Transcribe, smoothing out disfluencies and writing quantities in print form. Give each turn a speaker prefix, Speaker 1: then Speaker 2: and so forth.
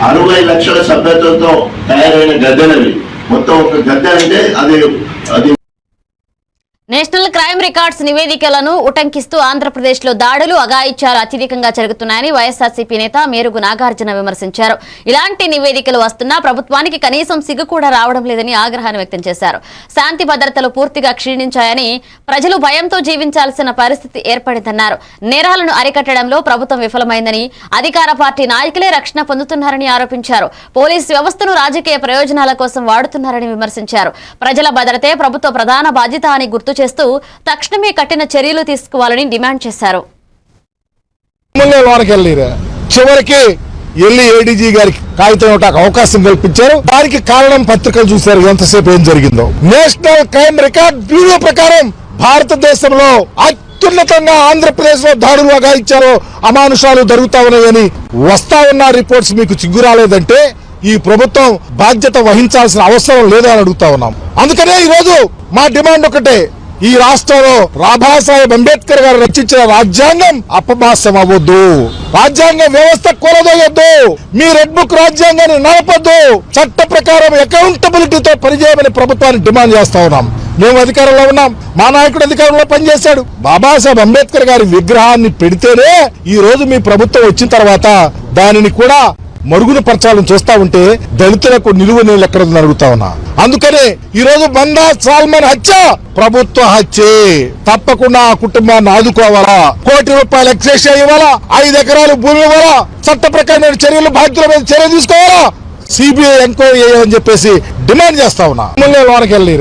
Speaker 1: 60 లక్షల సభ్యత్వంతో తయారైన గద్దెలవి. మొత్తం ఒక గద్దె అంటే అది
Speaker 2: నేషనల్ క్రైమ్ రికార్డ్స్ నివేదికలను ఉటంకిస్తూ ఆంధ్రప్రదేశ్లో దాడులు అఘాయిత్యాలు అత్యధికంగా జరుగుతున్నాయని వైఎస్ఆర్సీపీ నేత మేరుగు నాగార్జున విమర్శించారు. ఇలాంటి నివేదికలు వస్తున్నా ప్రభుత్వానికి కనీసం సిగ్గు కూడా రావడం లేదని ఆగ్రహాన్ని వ్యక్తం చేశారు. శాంతి భద్రతలు పూర్తిగా క్షీణించాయని, ప్రజలు భయంతో జీవించాల్సిన పరిస్థితి ఏర్పడిందన్నారు. నేరాలను అరికట్టడంలో ప్రభుత్వం విఫలమైందని, అధికార పార్టీ నాయకులే రక్షణ పొందుతున్నారని ఆరోపించారు. పోలీసు వ్యవస్థను రాజకీయ ప్రయోజనాల కోసం వాడుతున్నారని విమర్శించారు. ప్రజల భద్రతే ప్రభుత్వ ప్రధాన బాధ్యత అని గుర్తు చేస్తూ తక్షణమే కఠిన చర్యలు తీసుకోవాలని డిమాండ్ చేశారు.
Speaker 3: చివరికి ఎల్లి ఏడీజీ గారికి కాగితం ఇవ్వడానికి అవకాశం కల్పించారు. దానికి కారణం పత్రికలు చూశారు ఎంతసేపు ఏం జరిగిందో. నేషనల్ క్రైమ్ రికార్డ్ బ్యూరో ప్రకారం భారతదేశంలో అత్యున్నతంగా ఆంధ్రప్రదేశ్ లో దాడులు అఘాయిత్యాలు అమానుషాలు జరుగుతా ఉన్నాయని వస్తా ఉన్న రిపోర్ట్స్ మీకు చిగ్గు రాలేదంటే ఈ ప్రభుత్వం బాధ్యత వహించాల్సిన అవసరం లేదని అడుగుతా ఉన్నాం. అందుకనే ఈ రోజు మా డిమాండ్ ఒకటే, ఈ రాష్ట్రంలో బాబాసాహెబ్ అంబేద్కర్ గారు రచించిన రాజ్యాంగం అపభాసం అవ్వద్దు, రాజ్యాంగ వ్యవస్థ కూలదోయొద్దు, మీ రెడ్ బుక్ రాజ్యాంగాన్ని నడపద్దు, చట్ట ప్రకారం అకౌంటబిలిటీతో పనిచేయమని ప్రభుత్వాన్ని డిమాండ్ చేస్తా ఉన్నాం. మేము అధికారంలో ఉన్నాం, మా నాయకుడు అధికారంలో పనిచేశాడు. బాబాసాహెబ్ అంబేద్కర్ గారి విగ్రహాన్ని పెడితేనే ఈ రోజు మీ ప్రభుత్వం వచ్చిన తర్వాత దానిని కూడా మరుగున పరచాలని చూస్తా ఉంటే దళితులకు నిలువ నీళ్ళు ఎక్కడ అడుగుతా ఉన్నా. అందుకనే ఈ రోజు బందా సాల్మన్ హత్య ప్రభుత్వ హత్యే. తప్పకుండా ఆ కుటుంబాన్ని ఆదుకోవాలా, ₹1 కోటి ఎక్సైజ్ ఇవ్వాలా, 5 ఎకరాలు భూమి ఇవ్వాలా, చట్ట ప్రకారమైన చర్యలు బాధ్యుల మీద చర్య తీసుకోవాలా, సిబిఐ ఎంక్వైరీ చేయాలని చెప్పేసి డిమాండ్ చేస్తా ఉన్నా. లోనకెళ్ళి